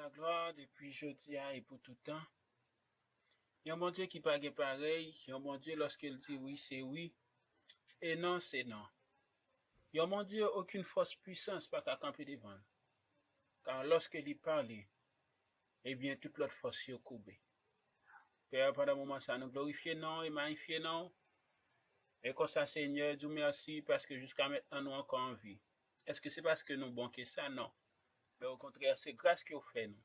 la gloire depuis jeudi et pour tout temps. Il y a un bon Dieu qui pas pareil. Il y a un bon Dieu lorsqu'il dit oui, c'est oui. Et non, c'est non. Il y a un bon Dieu, aucune force puissance pas qu'à camper devant. Car lorsqu'il parle, eh bien, toute l'autre force est coupée. Père, pendant un moment, ça nous glorifier non et magnifier non. Et comme ça, Seigneur, Dieu merci parce que jusqu'à maintenant, nous encore en vie. Est-ce que c'est parce que nous banquons ça? Non. Mais au contraire, c'est grâce qu'il fait nous,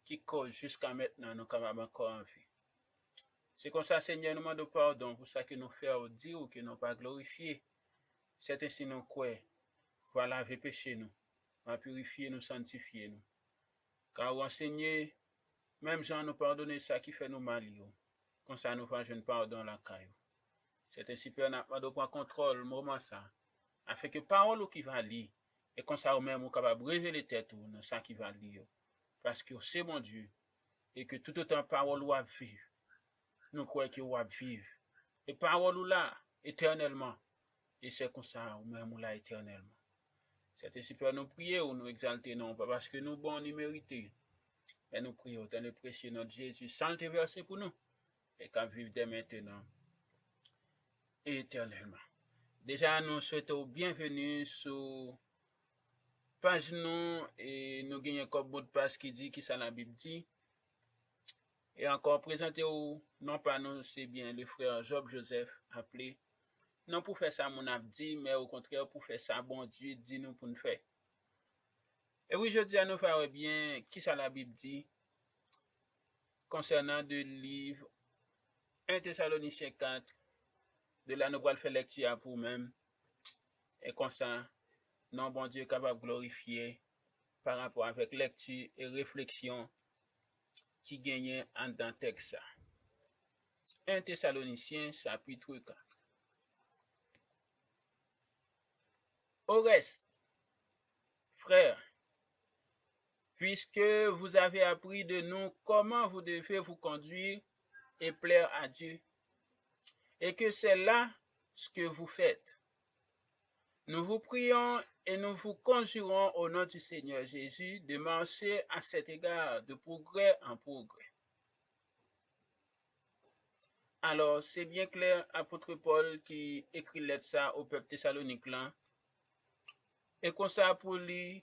qui cause jusqu'à maintenant, nous capables encore en vie. C'est comme ça, Seigneur, nous demandons pardon pour ça que nous faisons dire ou que nous pas glorifier. C'est ainsi nous croyons, va laver péché nous, va purifier nous, sanctifier nous. Car enseigner, même Jean nous pardonner ça qui fait nous mal. Comme ça, nous faisons pardon la caille. C'est ainsi, Père, nous demandons pour contrôle, moment ça, afin que parole qui va lire, et comme ça, nous-mêmes, nous capable de révéler tête dans ça qui va lire. Parce que c'est mon Dieu, et que tout autant parole va vivre. Nous croyons qu'il va vivre. Et parole là, éternellement. Et c'est comme ça, ou même là, éternellement. C'est ainsi que nous prier ou nous exalter, non pas parce que nous bons ni mérités, mais nous prions dans le précieux notre Jésus, sans le verser pour nous, et qu'à vivre dès maintenant et éternellement. Déjà, nous souhaitons bienvenue sur page nous, et nous gagnons comme bout de page qui dit, qui ça la Bible dit. Et encore présenter ou non pas nous, c'est bien le frère Job Joseph appelé. Non pour faire ça, mon a dit, mais au contraire, pour faire ça, bon Dieu dit nous pour nous faire. Et oui, je dis à nous faire bien, qui ça la Bible dit concernant le livre 1 Thessaloniciens 4, de là nous allons faire lecture pour nous-mêmes. Et comme ça, non, bon Dieu capable de glorifier par rapport avec lecture et réflexion qui gagne en dans texte. 1 Thessaloniciens chapitre 4. Au reste, frères, puisque vous avez appris de nous comment vous devez vous conduire et plaire à Dieu, et que c'est là ce que vous faites. Nous vous prions et nous vous conjurons au nom du Seigneur Jésus de marcher à cet égard de progrès en progrès. Alors, c'est bien clair, apôtre Paul qui écrit lettre ça au peuple thessalonique là, et comme ça pour lui,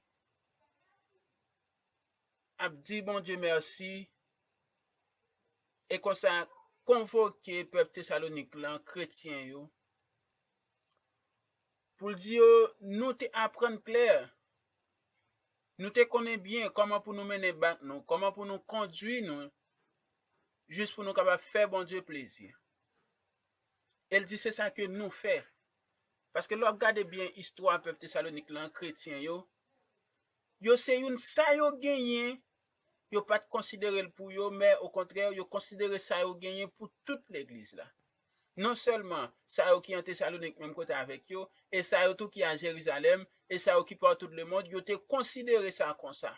a dit bon Dieu merci, et comme ça convoquer peuple thessalonique là, chrétien yo, pour dire nous te apprendre clair, nous te connaissons bien comment pour nous mener back nous, comment pour nous conduire nous, juste pour nous capables faire bon Dieu plaisir. Elle dit c'est ça que nous fait. Parce que là, regardez bien l'histoire peuple Thessalonique là, chrétien yo c'est une ça yo gagné, yo pas considéré pour yo, mais au contraire, yo considéré ça yo gagné pour toute l'église là. Non seulement ça yo qui en Thessalonique même côté avec yo, et ça yo tout qui à Jérusalem, et ça yo qui partout le monde, yo te considéré ça comme ça.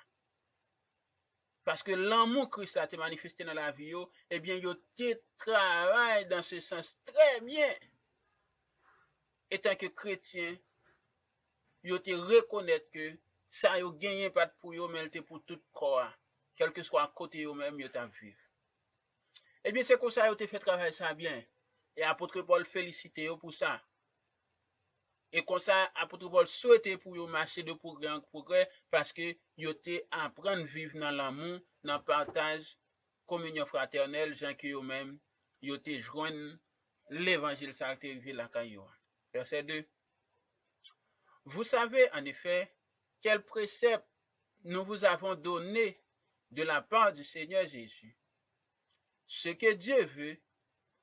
Parce que l'amour Christ a été manifesté dans la vie yo, eh bien yo te travaille dans ce sens très bien. Étant que chrétien, yo te reconnaître que ça yo gagné pas pour yo, mais te pour tout corps, quel que soit côté yo même yo t'a vivre. Eh bien c'est comme ça yo te fait travailler ça bien. Et apôtre Paul félicite yo pour ça. Et comme ça apôtre Paul souhaite pour yo marcher de progrès en progrès parce que yo te apprendre vivre dans l'amour, dans partage, communion fraternelle, gens que yo même yo te joindre l'évangile ça te arrivé la caillou. Verset 2. Vous savez en effet quel précepte nous vous avons donné de la part du Seigneur Jésus. Ce que Dieu veut,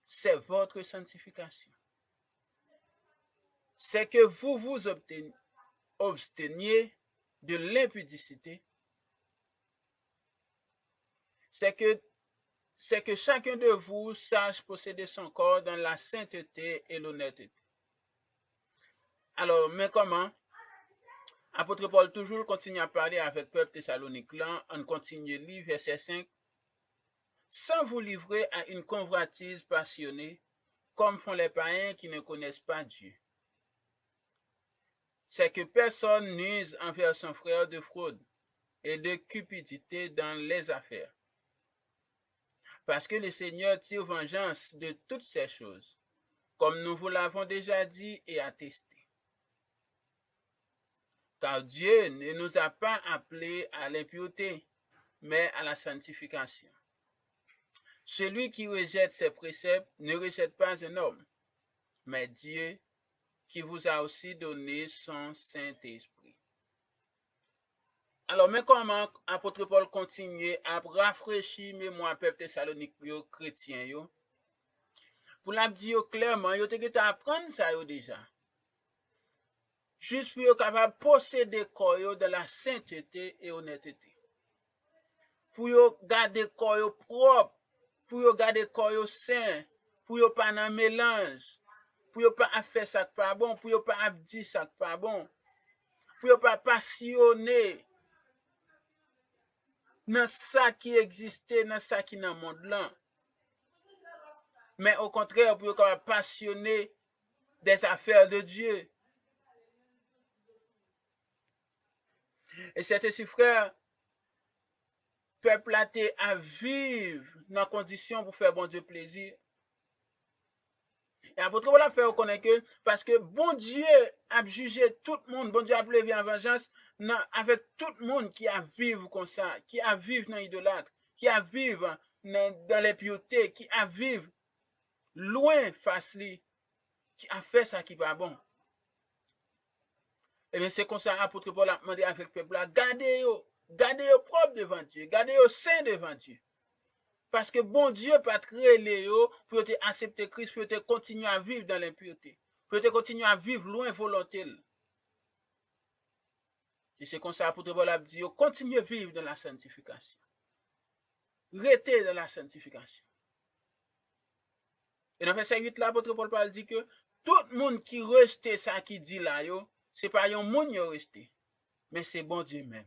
c'est votre sanctification. C'est que vous vous absteniez de l'impudicité. C'est que chacun de vous sache posséder son corps dans la sainteté et l'honnêteté. Alors, mais comment? Apôtre Paul toujours continue à parler avec le peuple thessalonique là, on continue lire verset 5. Sans vous livrer à une convoitise passionnée, comme font les païens qui ne connaissent pas Dieu. C'est que personne n'use envers son frère de fraude, et de cupidité dans les affaires. Parce que le Seigneur tire vengeance de toutes ces choses, comme nous vous l'avons déjà dit et attesté. Car Dieu ne nous a pas appelés à l'impureté, mais à la sanctification. Celui qui rejette ses préceptes ne rejette pas un homme, mais Dieu qui vous a aussi donné son Saint-Esprit. Alors, mais comment apôtre Paul continue à rafraîchir mémoire peuple Thessalonique chrétien yo? Pour la dire clairement, yo te apprendre ça yo déjà. Juste pour être capable de posséder corps de la sainteté et honnêteté. Pour garder corps propre, pour garder corps sain, pour pas dans mélange, pour pas faire ça pas bon, pour pas dire ça pas bon, pour pas passionner dans ça qui existait, dans ça qui dans le monde là. Mais au contraire, pour être passionné des affaires de Dieu. Et c'est ainsi, frère, peuple a été à vivre dans conditions pour faire bon Dieu plaisir. Et apôtre Paul a fait reconnaître que parce que bon Dieu a jugé tout le monde, bon Dieu a levé en vengeance avec tout le monde qui a vivre comme ça, qui a vivre dans l'idolâtre, qui a vivre dans l'impureté, qui a vivre loin face lui, qui a fait ça qui n'est pas bon. Et bien c'est comme ça apôtre Paul a demandé avec le peuple, gardez-vous propre devant Dieu, gardez-vous saint devant Dieu. Parce que bon Dieu pas créé les pour te accepter Christ, pour te continuer à vivre dans l'impureté, pour te continuer à vivre loin volonté. Et c'est comme ça apôtre Paul a dit, continuez à vivre dans la sanctification. Restez dans la sanctification. Et dans verset 8 là, apôtre Paul dit que tout le monde qui reste ça qui dit là, c'est pas un monde qui reste, mais c'est bon Dieu même.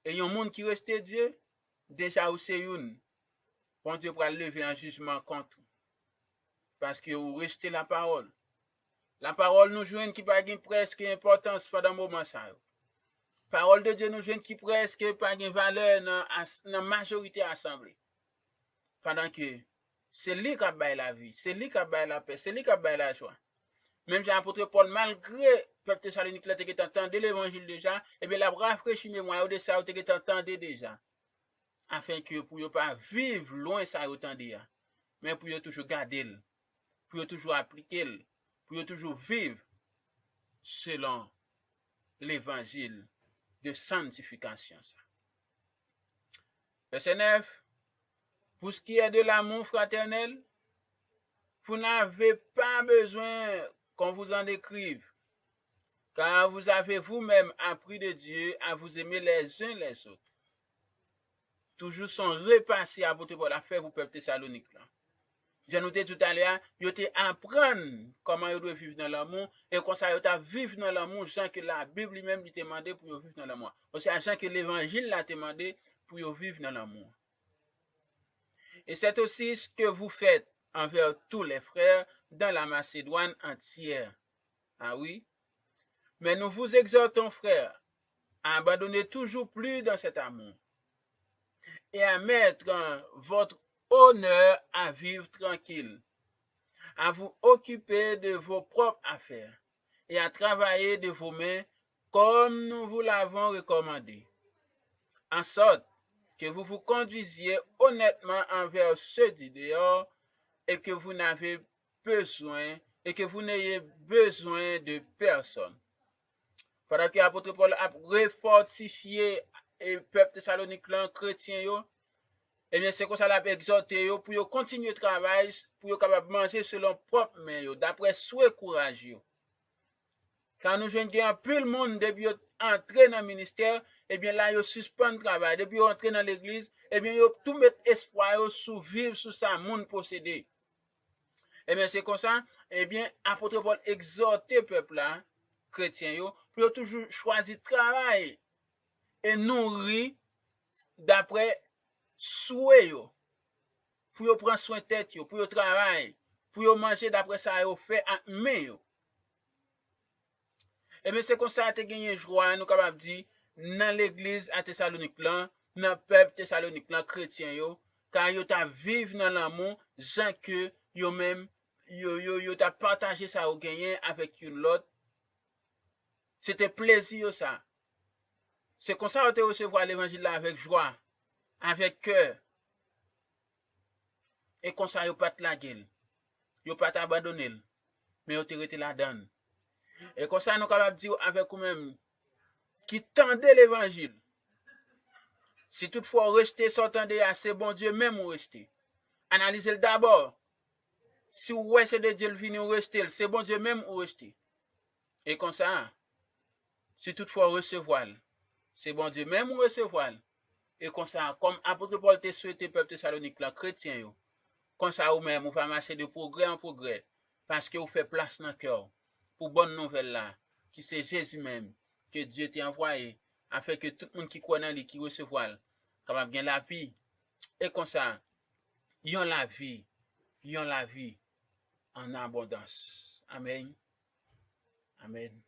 Et un monde qui reste Dieu, déjà ou c'est une, bon Dieu va lever un jugement contre. Parce que vous restez la parole. La parole nous joue qui n'a pas presque importance pendant le moment. La parole de Dieu nous joue qui presque pas de valeur dans la majorité assemblée. Pendant que c'est lui qui a baillé la vie, c'est lui qui a baillé la paix, c'est lui qui a baillé la joie. Même Jean-Apôtre Paul, malgré le peuple Thessalonique là, qui entendu l'évangile déjà, et bien la rafraîchi mémoire de ça, qui entendu déjà. Afin que pour ne pas vivre loin ça autant dire, mais pour toujours garder, pour toujours appliquer, pour toujours vivre selon l'évangile de sanctification. Verset 9. Pour ce qui est de l'amour fraternel, vous n'avez pas besoin qu'on vous en écrive, car vous avez vous-même appris de Dieu à vous aimer les uns les autres. Toujours son repassé à votre la faire pour peuple Thessalonique là. Je nous dit tout à l'heure, vous te apprendre comment vous devez vivre dans l'amour et comme ça vous vivre dans l'amour, sans que la Bible lui-même lui demandé pour vivre dans l'amour. C'est sans que l'évangile l'a demandé pour vivre dans l'amour. Et c'est aussi ce que vous faites envers tous les frères dans la Macédoine entière. Ah oui? Mais nous vous exhortons, frères, à abandonner toujours plus dans cet amour et à mettre votre honneur à vivre tranquille, à vous occuper de vos propres affaires et à travailler de vos mains comme nous vous l'avons recommandé, en sorte que vous vous conduisiez honnêtement envers ceux du dehors et que vous n'avez besoin et que vous n'ayez besoin de personne. Pendant que l'apôtre Paul a refortifié le peuple Thessalonique chrétien, et bien c'est comme ça l'a exhorté pour continuer le travail, pour capable manger selon propre main, d'après souhait courageux. Quand nous jouons un peu le monde depuis entrer dans le ministère, et bien là, ils suspendent le travail. Depuis entrer dans l'église, et bien ils tout mettent espoir sur vivre sur ça, monde possédé. Et bien c'est comme ça, et bien apôtre Paul exhorter le peuple là, chrétien, pour toujours choisir travail et nourrir d'après souhait, pour prendre soin de tête, pour travailler, pour manger d'après ça, fait à main. Et bien c'est comme ça que tu as gagné joie, nous capable dire, dans l'église à Thessalonique là, dans le peuple Thessalonique là chrétien yo, car yo t'a vivre dans l'amour, gens que yo même yo t'a partagé ça au gagné avec une l'autre. C'était plaisir ça. C'est comme ça que tu recevoir l'évangile là avec joie, avec cœur. Et comme ça, yo pas te la gueule. Yo pas t'abandonner. Mais yo te rete la donne. Et comme ça, nous capable dire avec vous-même qui tendait l'évangile. Si toutefois rester s'entendez à c'est bon Dieu même ou rester. Analysez-le d'abord. Si ouais c'est de Dieu le vini ou rester, c'est bon Dieu même ou rester. Et comme ça, si toutefois recevoir, c'est bon Dieu même ou recevoir. Et comme ça, comme apôtre Paul te souhaité peuple Thessalonique là, chrétien yo, comme ça ou même, vous va marcher de progrès en progrès, parce que vous faites place dans le cœur pour bonne nouvelle là, qui c'est Jésus même, que Dieu t'a envoyé, afin que tout le monde qui croit dans lui, qui recevoir, capable bien la vie, et comme ça, yon la vie en abondance. Amen. Amen.